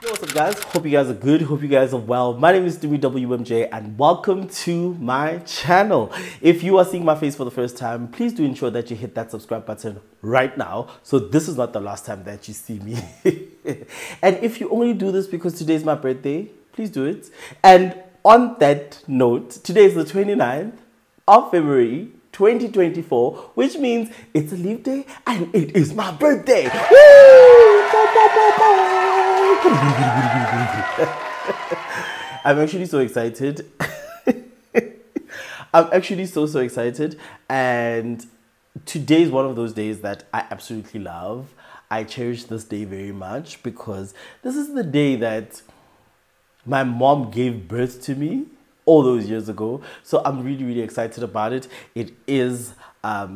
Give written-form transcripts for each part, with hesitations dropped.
What's up, guys? Hope you guys are good. Hope you guys are well. My name is Tumi WMJ and welcome to my channel. If you are seeing my face for the first time, please do ensure that you hit that subscribe button right now, so this is not the last time that you see me. And if you only do this because today is my birthday, please do it. And on that note, today is the 29th of February 2024, which means it's a leap day and it is my birthday. Woo! I'm actually so excited. I'm actually so excited, and today is one of those days that I absolutely love. I cherish this day very much because this is the day that my mom gave birth to me all those years ago. So I'm really excited about it. It is a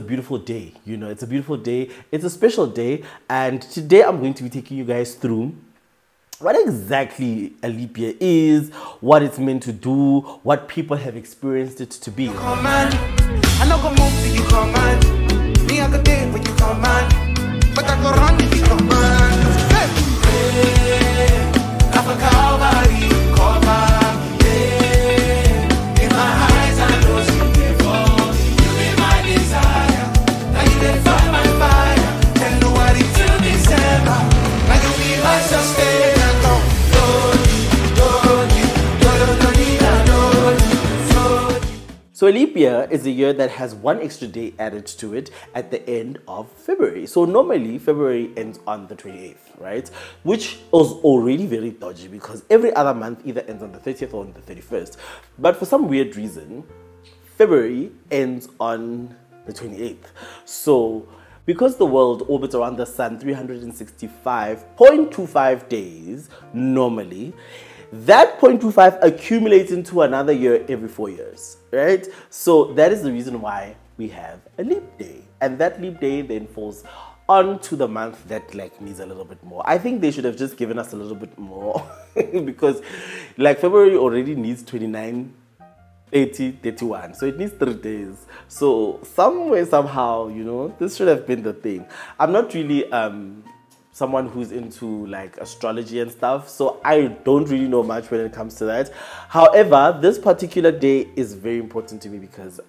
beautiful day. You know, it's a beautiful day. It's a special day, and today I'm going to be taking you guys through what exactly a leap year is, what it's meant to do, what people have experienced it to be. So a leap year is a year that has one extra day added to it at the end of February. So normally February ends on the 28th, right? Which was already very dodgy because every other month either ends on the 30th or on the 31st. But for some weird reason, February ends on the 28th. So because the world orbits around the sun 365.25 days normally, that 0.25 accumulates into another year every 4 years, right? So that is the reason why we have a leap day. And that leap day then falls onto the month that needs a little bit more. I think they should have just given us a little bit more because February already needs 29, 80, 31. So it needs 3 days. So somewhere, somehow, you know, this should have been the thing. I'm not really someone who's into astrology and stuff, so I don't really know much when it comes to that. However, this particular day is very important to me because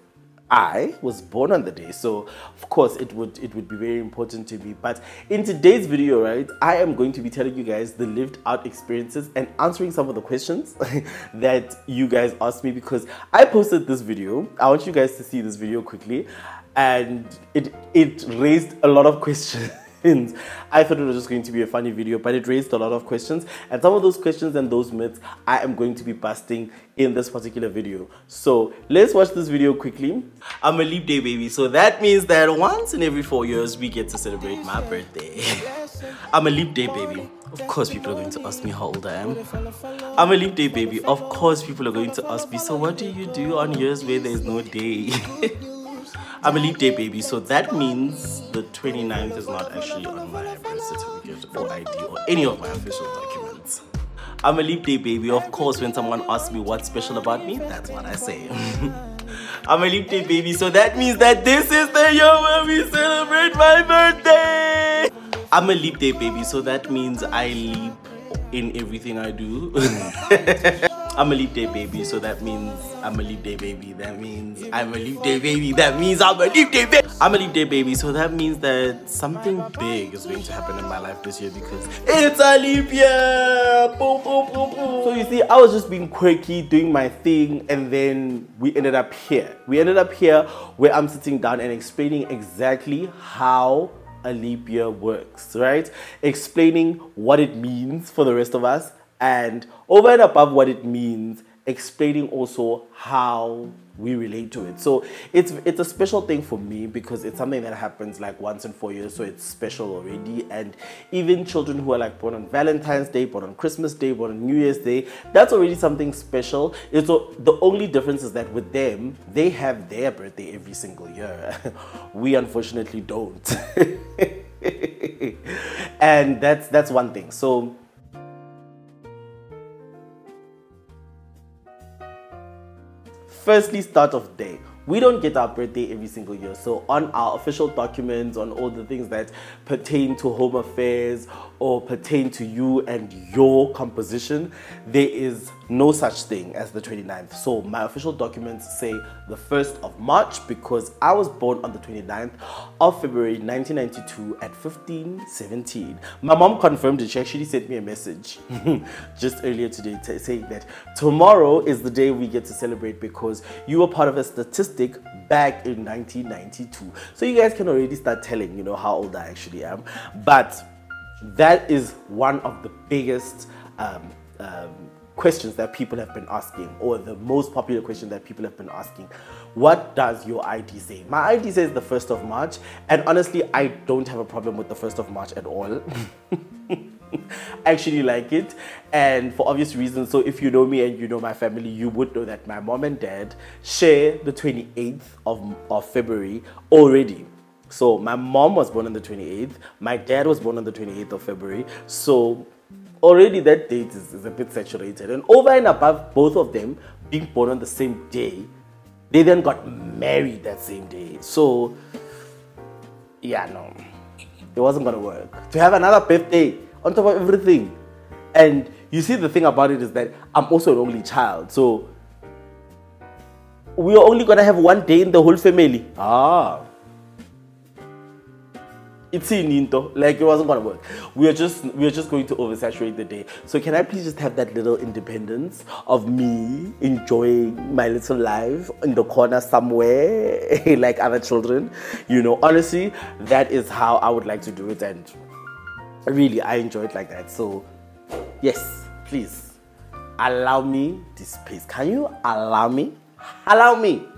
I was born on the day, so of course it would be very important to me. But in today's video, right, I am going to be telling you guys the lived out experiences and answering some of the questions that you guys asked me, because I posted this video. I want you guys to see this video quickly, and it raised a lot of questions. I thought it was just going to be a funny video, but it raised a lot of questions, and some of those questions and those myths I am going to be busting in this particular video. So let's watch this video quickly. I'm a leap day baby, so that means that once in every 4 years we get to celebrate my birthday. I'm a leap day baby. Of course people are going to ask me how old I am. I'm a leap day baby. Of course people are going to ask me, so what do you do on years where there's no day? I'm a leap day baby, so that means the 29th is not actually on my birth certificate or ID or any of my official documents. I'm a leap day baby. Of course, when someone asks me what's special about me, that's what I say. I'm a leap day baby, so that means that this is the year where we celebrate my birthday. I'm a leap day baby, so that means I leap in everything I do. I'm a leap day baby, so that means I'm a leap day baby. That means I'm a leap day baby. That means I'm a leap day baby. I'm a leap day baby, so that means that something big is going to happen in my life this year because it's a leap year. Boom, boom, boom, boom. So you see, I was just being quirky, doing my thing, and then we ended up here. We ended up here where I'm sitting down and explaining exactly how a leap year works, right? Explaining what it means for the rest of us, and over and above what it means, explaining also how we relate to it. So it's a special thing for me because it's something that happens once in 4 years, so it's special already. And even children who are born on Valentine's Day, born on Christmas Day, born on New Year's Day, that's already something special. The only difference is that with them, they have their birthday every single year. We unfortunately don't. And that's one thing. So firstly, start of day. we don't get our birthday every single year. So on our official documents, on all the things that pertain to home affairs or pertain to you and your composition, there is no such thing as the 29th. So my official documents say the 1st of March because I was born on the 29th of February 1992 at 15:17. My mom confirmed it. She actually sent me a message just earlier today saying that tomorrow is the day we get to celebrate because you were part of a statistic back in 1992. So you guys can already start telling, you know, how old I actually am. But that is one of the biggest questions that people have been asking, or the most popular question that people have been asking. What does your ID say? My ID says the 1st of March, and honestly, I don't have a problem with the 1st of March at all. I actually like it, and for obvious reasons. So if you know me and you know my family, you would know that my mom and dad share the 28th of February already. So my mom was born on the 28th, my dad was born on the 28th of February, so already that date is a bit saturated. And over and above both of them being born on the same day, they then got married that same day. So yeah, no, it wasn't gonna work. To have another birthday on top of everything. And you see, the thing about it is that I'm also an only child, so we are only gonna have one day in the whole family. It's into like it wasn't gonna work. We are just going to oversaturate the day. So can I please just have that little independence of me enjoying my little life in the corner somewhere like other children? You know, honestly, that is how I would like to do it, and really I enjoy it like that. So yes, please allow me this space. Can you allow me? Allow me.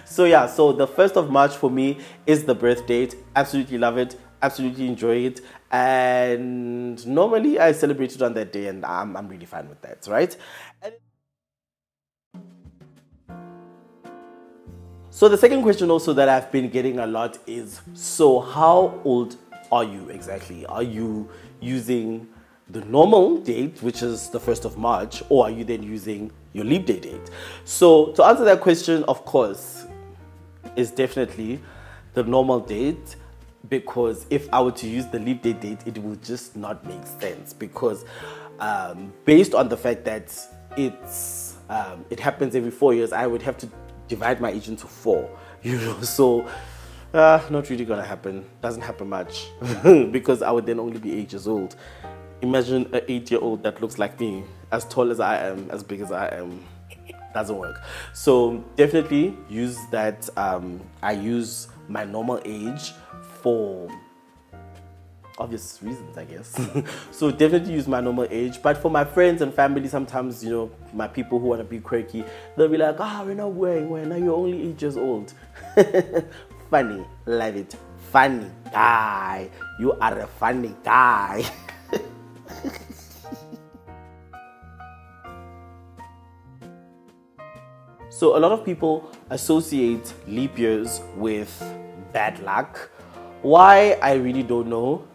So yeah, so the 1st of March for me is the birth date. Absolutely love it, absolutely enjoy it, and normally I celebrate it on that day, and I'm really fine with that, right? So the second question also that I've been getting a lot is, so how old are you exactly? Are you using the normal date, which is the 1st of March, or are you then using your leap day date? So to answer that question, of course, is definitely the normal date, because if I were to use the leap day date, it would just not make sense, because based on the fact that it happens every 4 years, I would have to divide my age into 4, you know, so not really gonna happen. Doesn't happen much because I would then only be 8 years old. Imagine an 8-year-old that looks like me, as tall as I am, as big as I am. Doesn't work. So definitely use that. I use my normal age for obvious reasons, I guess. So definitely use my normal age. But for my friends and family, sometimes, you know, my people who want to be quirky, they'll be like, we're not wearing, now you're only 8 years old. Funny, love it. Funny guy. You are a funny guy. So a lot of people associate leap years with bad luck. Why? I really don't know.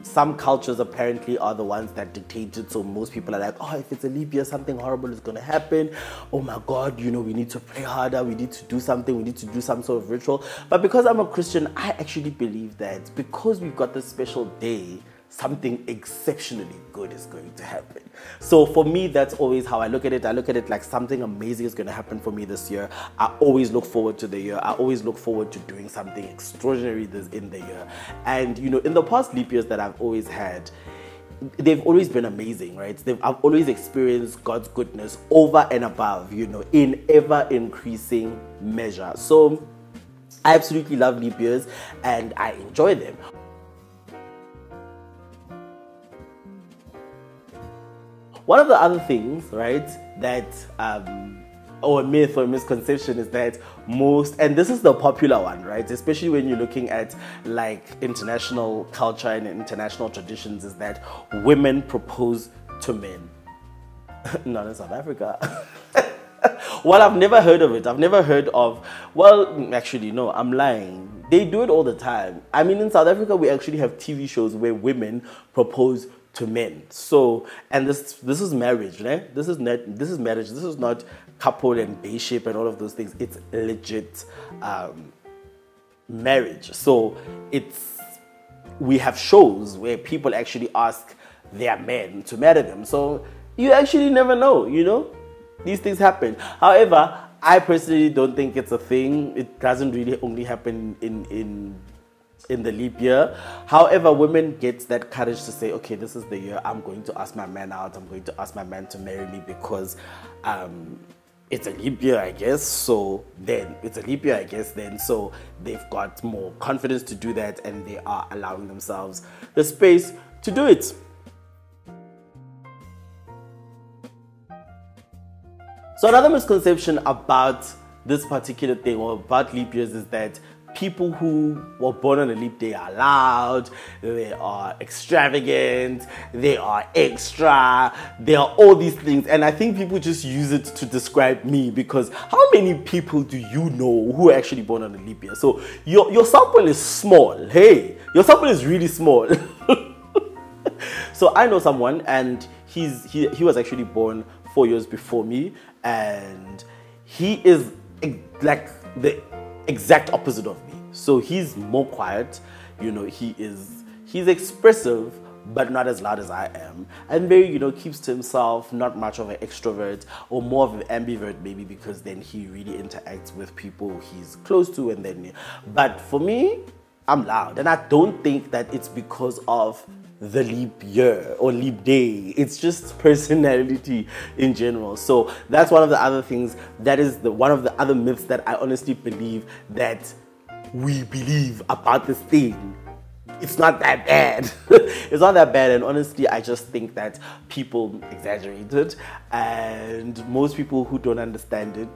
Some cultures apparently are the ones that dictate it. So most people are like, if it's a leap year, something horrible is going to happen. Oh my God, you know, we need to pray harder. We need to do something. We need to do some sort of ritual. But because I'm a Christian, I actually believe that because we've got this special day, something exceptionally good is going to happen. So for me, that's always how I look at it. I look at it like something amazing is going to happen for me this year. I always look forward to the year. I always look forward to doing something extraordinary in the year. And, you know, in the past leap years that I've always had, they've always been amazing, right? I've always experienced God's goodness over and above, you know, in ever increasing measure. So I absolutely love leap years and I enjoy them. One of the other things, right, that, or a myth or a misconception is that and this is the popular one, right, especially when you're looking at like international culture and international traditions, is that women propose to men. Not in South Africa. Well, I've never heard of it. I've never heard of, well, actually, no, I'm lying. They do it all the time. I mean, in South Africa, we actually have TV shows where women propose to men. So, and this is marriage, right? This is marriage. This is not couple and baship and all of those things. It's legit marriage. So we have shows where people actually ask their men to marry them. So you actually never know, you know, these things happen. However, I personally don't think it's a thing. It doesn't really only happen in the leap year. However, women get that courage to say, okay, this is the year I'm going to ask my man out. I'm going to ask my man to marry me because it's a leap year, I guess. So then so they've got more confidence to do that, and they are allowing themselves the space to do it. So another misconception about this particular thing, or about leap years, is that people who were born on a leap day are loud, they are extravagant, they are extra, they are all these things. And I think people just use it to describe me, because how many people do you know who are actually born on a leap year? So your sample is small. Hey, your sample is really small. So I know someone, and he was actually born 4 years before me, and he is like the exact opposite of me. So he's more quiet, you know, he's expressive, but not as loud as I am, and very, you know, keeps to himself, not much of an extrovert, or more of an ambivert maybe, because then he really interacts with people he's close to. And then, but for me, I'm loud, and I don't think that it's because of the leap year or leap day. It's just personality in general. So that's one of the other things, that is one of the other myths that I honestly believe that we believe about this thing. It's not that bad. It's not that bad. And honestly, I just think that people exaggerate it, and most people who don't understand it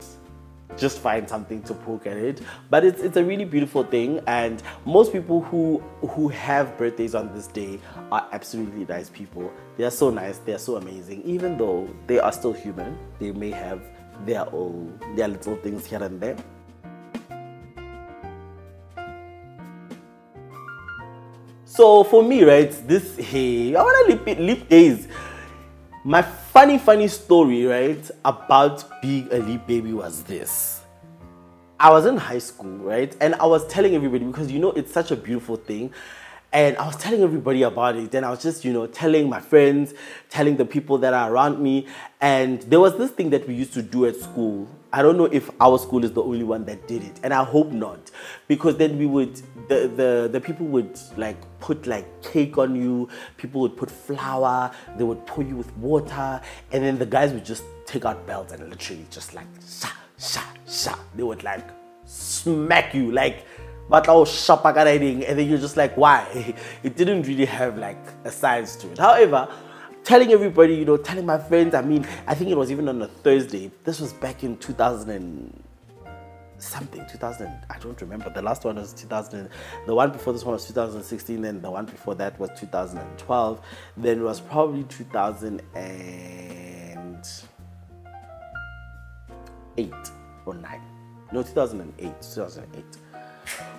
just find something to poke at it. But it's a really beautiful thing, and most people who have birthdays on this day are absolutely nice people. They are so nice, they are so amazing. Even though they are still human, they may have their little things here and there. So for me, right, I want to leap days. My funny story, right, about being a leap baby was this. I was in high school, right, and I was telling everybody, because, you know, it's such a beautiful thing, and I was telling everybody about it. Then I was just, you know, telling my friends, telling the people that are around me. And there was this thing that we used to do at school. I don't know if our school is the only one that did it, and I hope not, because then we would, the people would like put like cake on you, people would put flour, they would pour you with water, and then the guys would just take out belts and literally just like sha sha sha. They would like smack you like, and then you're just like, why? It didn't really have like a science to it. However, telling everybody, you know, telling my friends, I mean, I think it was even on a Thursday. This was back in 2000 and something, 2000, I don't remember. The last one was 2000. The one before this one was 2016, and the one before that was 2012. Then it was probably 2008 or 9. No, 2008.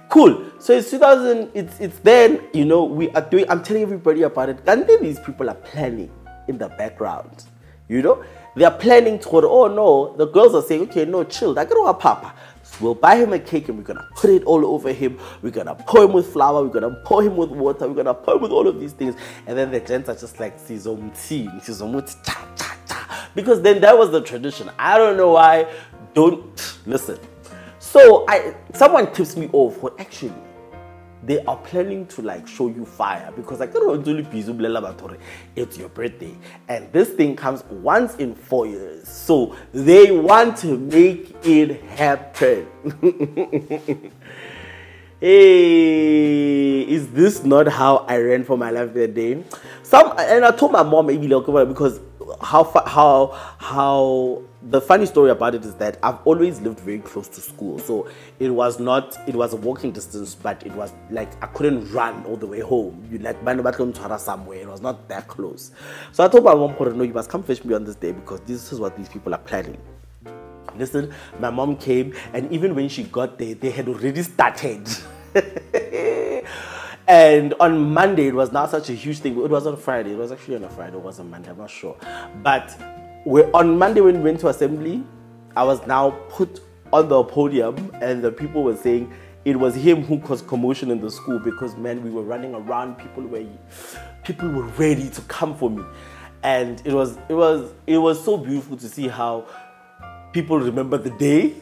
Cool. So it's 2000. It's then, you know, we are doing. I'm telling everybody about it, and then these people are planning in the background. You know, they are planning toward. Oh no, the girls are saying, okay, no, chill. I gotta papa. So we'll buy him a cake, and we're gonna put it all over him. We're gonna pour him with flour. We're gonna pour him with water. We're gonna pour him with all of these things. And then the gents are just like cha cha cha, because then that was the tradition. I don't know why. Don't listen. So someone tips me off. Well, actually, they are planning to like show you fire, because like, it's your birthday, and this thing comes once in 4 years. So they want to make it happen. Hey, is this not how I ran for my life that day? And I told my mom maybe because how the funny story about it is that I've always lived very close to school. So it was a walking distance, but it was like I couldn't run all the way home. You like somewhere. It was not that close. So I told my mom, no, you must come fetch me on this day, because this is what these people are planning. Listen, my mom came, and even when she got there, they had already started. And on Monday, it was not such a huge thing. It was on Friday. It was actually on a Friday. It wasn't Monday. I'm not sure. But on Monday, when we went to assembly, I was now put on the podium, and the people were saying it was him who caused commotion in the school because, man, we were running around. People were ready to come for me, and it was so beautiful to see how people remember the day,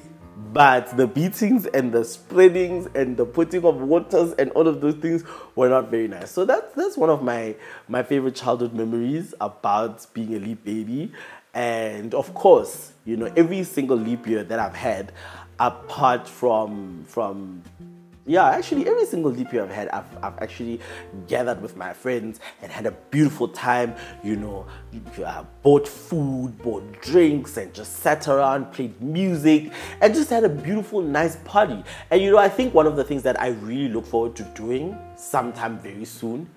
but the beatings and the spreadings and the putting of waters and all of those things were not very nice. So that's one of my favorite childhood memories about being a leap baby. And of course, you know, every single leap year that I've had, apart from actually every single leap year I've had, I've actually gathered with my friends and had a beautiful time, you know, bought food, bought drinks, and just sat around, played music, and just had a beautiful, nice party. And you know, I think one of the things that I really look forward to doing sometime very soon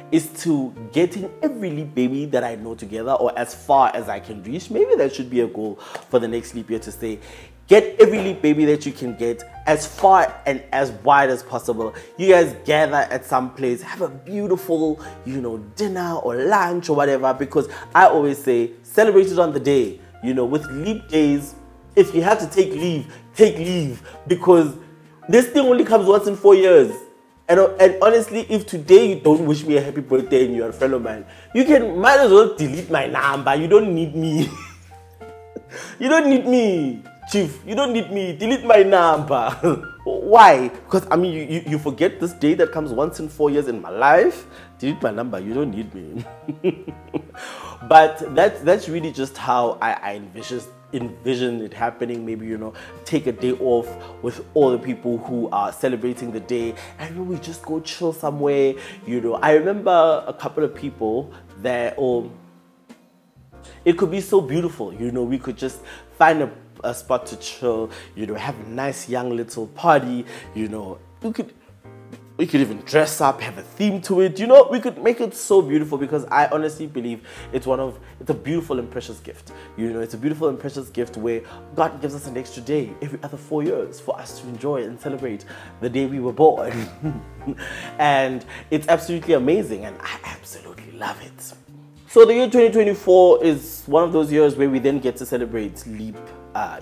is to getting every leap baby that I know together, or as far as I can reach. Maybe that should be a goal for the next leap year, to say, get every leap baby that you can get as far and as wide as possible. You guys gather at some place, have a beautiful, you know, dinner or lunch or whatever, because I always say, celebrate it on the day. You know, with leap days, if you have to take leave, because this thing only comes once in 4 years. And honestly, if today you don't wish me a happy birthday and you're a friend of mine, might as well delete my number. You don't need me. You don't need me, Chief. You don't need me. Delete my number. Why? Because, I mean, you forget this day that comes once in 4 years in my life. Delete my number. You don't need me. But that's really just how I envision it happening. Maybe, you know, take a day off with all the people who are celebrating the day, and we just go chill somewhere. You know, I remember a couple of people that, it could be so beautiful, you know, we could just find a spot to chill, you know, have a nice young little party, you know, we could even dress up, have a theme to it, you know, we could make it so beautiful, because I honestly believe it's a beautiful and precious gift. You know, it's a beautiful and precious gift where God gives us an extra day every other 4 years for us to enjoy and celebrate the day we were born. And it's absolutely amazing, and I absolutely love it. So the year 2024 is one of those years where we then get to celebrate leap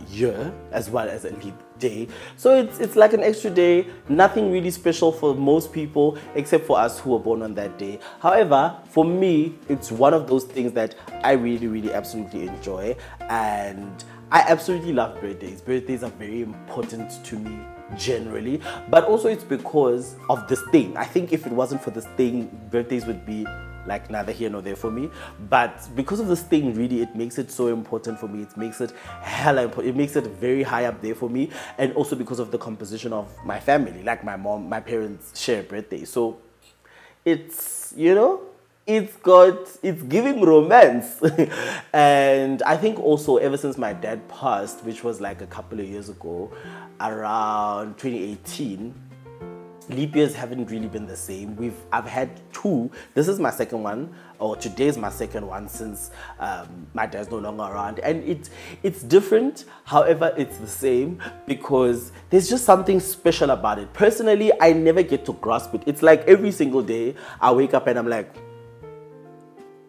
year as well as a leap day. So it's like an extra day, nothing really special for most people except for us who were born on that day. However, for me, it's one of those things that I really, really absolutely enjoy, and I absolutely love birthdays. Birthdays are very important to me generally, but also it's because of this thing. I think if it wasn't for this thing, birthdays would be like neither here nor there for me. But because of this thing, really, it makes it so important for me. It makes it hella important. It makes it very high up there for me. And also because of the composition of my family, like my mom, my parents share a birthday. So it's, you know, it's giving romance. And I think also ever since my dad passed, which was like a couple of years ago, around 2018, leap years haven't really been the same. I've had 2. This is my second one, or today is my second one, since my dad's no longer around, and it's different. However, it's the same because there's just something special about it. Personally, I never get to grasp it. It's like every single day I wake up and I'm like,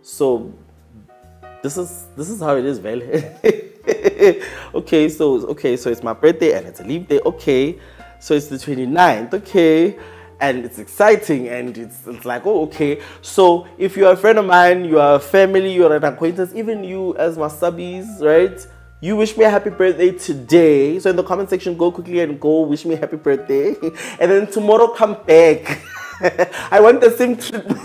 so this is how it is, well. okay, so it's my birthday and it's a leap day. Okay. So it's the 29th, okay, and it's exciting, and it's like, oh, okay. So if you're a friend of mine, you are a family, you're an acquaintance, even you as my subbies, right? You wish me a happy birthday today. So in the comment section, go quickly and go wish me a happy birthday. And then tomorrow come back. I want the same treatment.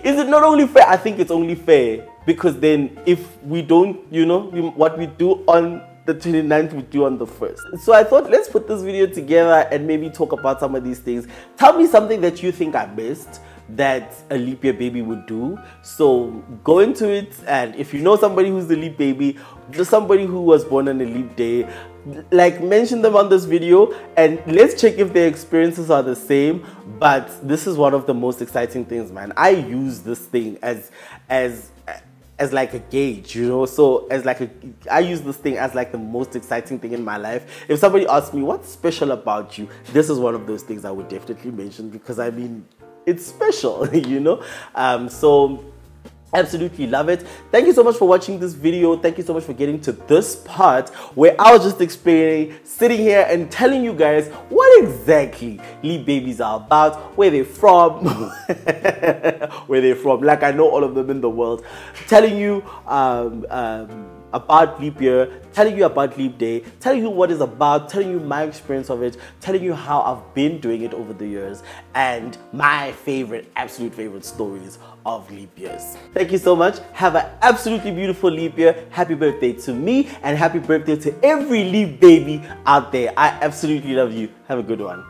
Is it not only fair? I think it's only fair, because then if we don't, you know, what we do on the 29th, we do on the 1st. So I thought, let's put this video together and maybe talk about some of these things. Tell me something that you think I missed that a leap year baby would do. So go into it, and if you know somebody who's the leap baby, just somebody who was born on a leap day, like, mention them on this video, and let's check if their experiences are the same. But this is one of the most exciting things, man. I use this thing as like a gauge, you know. So I use this thing as like the most exciting thing in my life. If somebody asks me what's special about you, this is one of those things I would definitely mention, because I mean, it's special. You know. So Absolutely love it. Thank you so much for watching this video. Thank you so much for getting to this part where I was just explaining, sitting here and telling you guys what exactly leap babies are about, where they're from, where they're from, like I know all of them in the world, telling you about leap year, telling you about leap day, telling you what it's about, telling you my experience of it, telling you how I've been doing it over the years, and my favorite, absolute favorite stories of leap years. Thank you so much. Have an absolutely beautiful leap year. Happy birthday to me, and happy birthday to every leap baby out there. I absolutely love you. Have a good one.